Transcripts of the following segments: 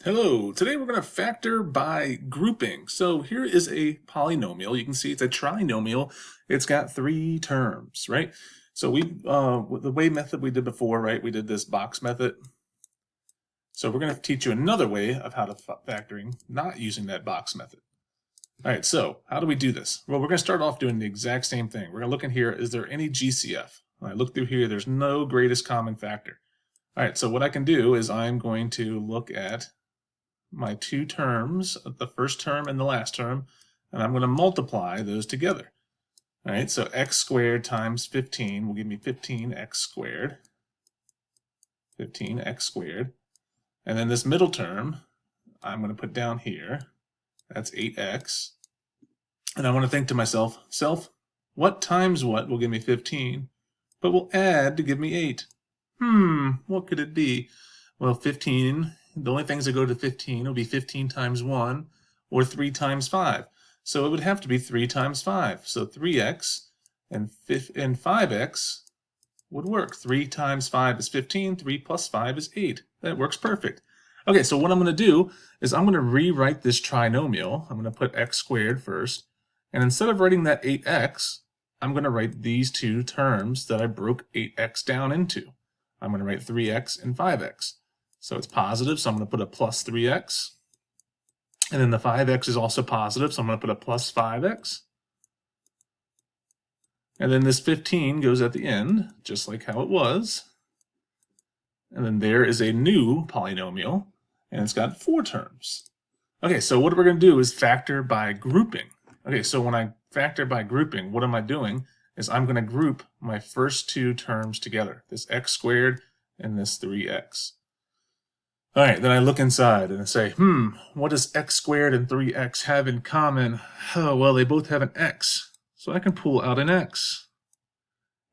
Hello, today we're going to factor by grouping. So here is a polynomial. You can see it's a trinomial. It's got three terms, right? So the way method we did before, right? We did this box method. So we're going to teach you another way of how to factoring, not using that box method. All right, so how do we do this? Well, we're going to start off doing the exact same thing. We're going to look in here, is there any GCF? When I look through here, there's no greatest common factor. All right, so what I can do is I'm going to look at my two terms, the first term and the last term, and I'm going to multiply those together. All right, so x squared times 15 will give me 15x squared. 15x squared. And then this middle term, I'm going to put down here. That's 8x. And I want to think to myself, what times what will give me 15, but will add to give me 8? What could it be? Well, 15, the only things that go to 15 will be 15 times 1 or 3 times 5. So it would have to be 3 times 5. So 3x and 5x would work. 3 times 5 is 15. 3 plus 5 is 8. That works perfect. Okay, so what I'm going to do is I'm going to rewrite this trinomial. I'm going to put x squared first. And instead of writing that 8x, I'm going to write these two terms that I broke 8x down into. I'm going to write 3x and 5x. So it's positive, so I'm going to put a plus 3x. And then the 5x is also positive, so I'm going to put a plus 5x. And then this 15 goes at the end, just like how it was. And then there is a new polynomial, and it's got 4 terms. Okay, so what we're going to do is factor by grouping. Okay, so when I factor by grouping, what am I doing? Is I'm going to group my first two terms together, this x squared and this 3x. All right, then I look inside and I say, what does x squared and 3x have in common? Oh, well, they both have an x, so I can pull out an x.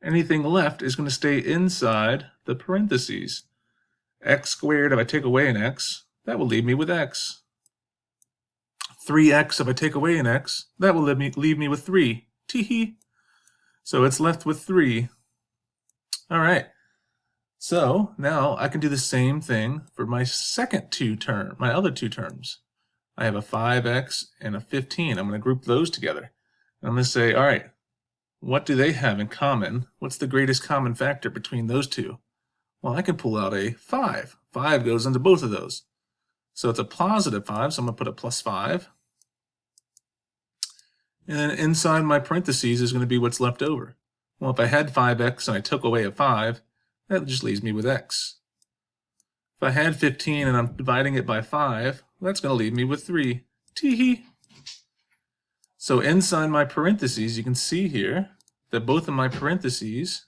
Anything left is going to stay inside the parentheses. X squared, if I take away an x, that will leave me with x. 3x, if I take away an x, that will leave me with 3. Tee-hee. So it's left with 3. All right. So now I can do the same thing for my my other two terms. I have a 5x and a 15. I'm going to group those together. And I'm going to say, all right, what do they have in common? What's the greatest common factor between those two? Well, I can pull out a 5. 5 goes into both of those. So it's a positive 5, so I'm going to put a plus 5. And then inside my parentheses is going to be what's left over. Well, if I had 5x and I took away a 5, that just leaves me with x. If I had 15 and I'm dividing it by 5, that's going to leave me with 3. Tee-hee. So inside my parentheses, you can see here that both of my parentheses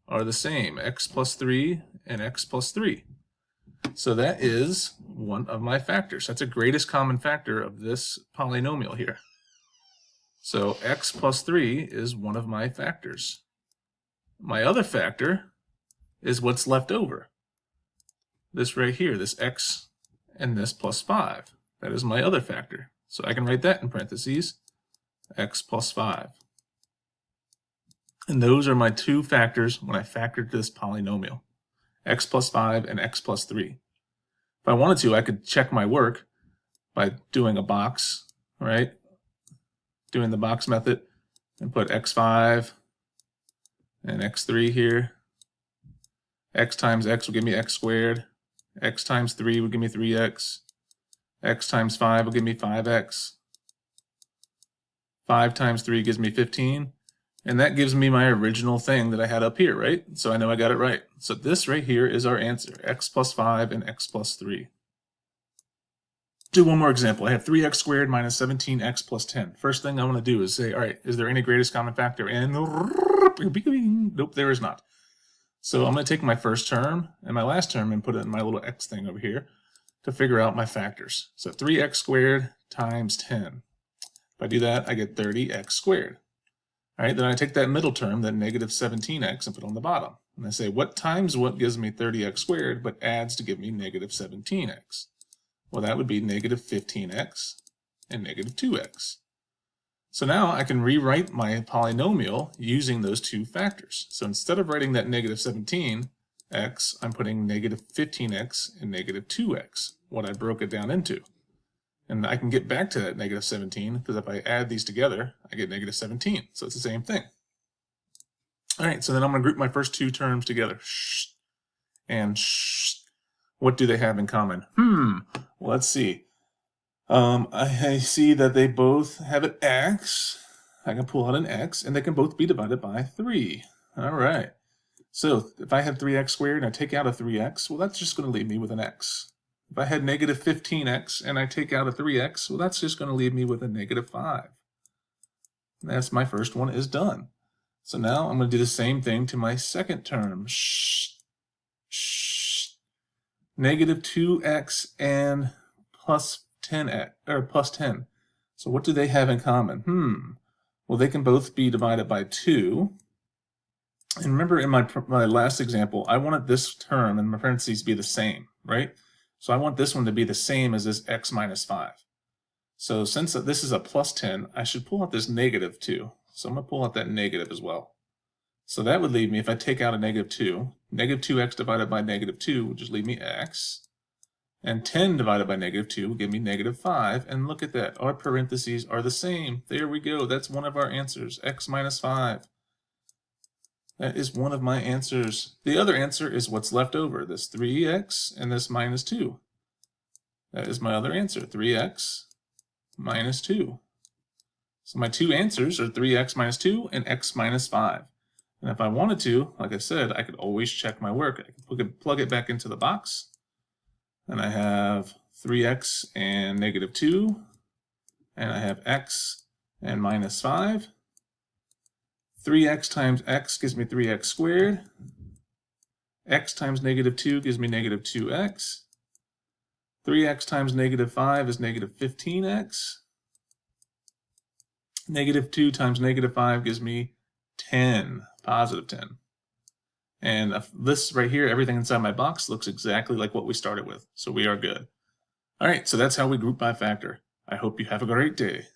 are the same, x plus 3 and x plus 3. So that is one of my factors. That's a greatest common factor of this polynomial here. So x plus 3 is one of my factors. My other factor is what's left over. This right here, this x and this plus 5. That is my other factor. So I can write that in parentheses, x plus 5. And those are my two factors when I factored this polynomial, x plus 5 and x plus 3. If I wanted to, I could check my work by doing a box, right? Doing the box method and put x5 and x3 here. X times x will give me x squared. X times 3 will give me 3x. X times 5 will give me 5x. 5 times 3 gives me 15. And that gives me my original thing that I had up here, right? So I know I got it right. So this right here is our answer, x plus 5 and x plus 3. Do one more example. I have 3x squared minus 17x plus 10. First thing I want to do is say, all right, is there any greatest common factor? And nope, there is not. So I'm going to take my first term and my last term and put it in my little x thing over here to figure out my factors. So 3x squared times 10. If I do that, I get 30x squared. All right, then I take that middle term, that negative 17x, and put it on the bottom. And I say, what times what gives me 30x squared, but adds to give me negative 17x? Well, that would be negative 15x and negative 2x. So now I can rewrite my polynomial using those two factors. So instead of writing that negative 17 x, I'm putting negative 15x and negative 2x, what I broke it down into. And I can get back to that negative 17, because if I add these together, I get negative 17. So it's the same thing. All right, so then I'm going to group my first two terms together. And what do they have in common? Well, let's see. I see that they both have an x. I can pull out an x, and they can both be divided by 3. All right. So if I had 3x squared and I take out a 3x, well, that's just going to leave me with an x. If I had negative 15x and I take out a 3x, well, that's just going to leave me with a negative 5. That's my first one is done. So now I'm going to do the same thing to my second term. Negative 2x and plus 10x, or plus 10. So what do they have in common? Well, they can both be divided by 2. And remember in my last example, I wanted this term in my parentheses to be the same, right? So I want this one to be the same as this x minus 5. So since this is a plus 10, I should pull out this negative 2. So I'm going to pull out that negative as well. So that would leave me, if I take out a negative 2, negative 2x divided by negative 2 would just leave me x. And 10 divided by negative 2 will give me negative 5. And look at that, our parentheses are the same. There we go, that's one of our answers, x minus 5. That is one of my answers. The other answer is what's left over, this 3x and this minus 2. That is my other answer, 3x minus 2. So my two answers are 3x minus 2 and x minus 5. And if I wanted to, like I said, I could always check my work. I could plug it back into the box. And I have 3x and negative 2. And I have x and minus 5. 3x times x gives me 3x squared. X times negative 2 gives me negative 2x. 3x times negative 5 is negative 15x. Negative 2 times negative 5 gives me 10, positive 10. And this right here, everything inside my box looks exactly like what we started with. So we are good. All right, so that's how we group by factor. I hope you have a great day.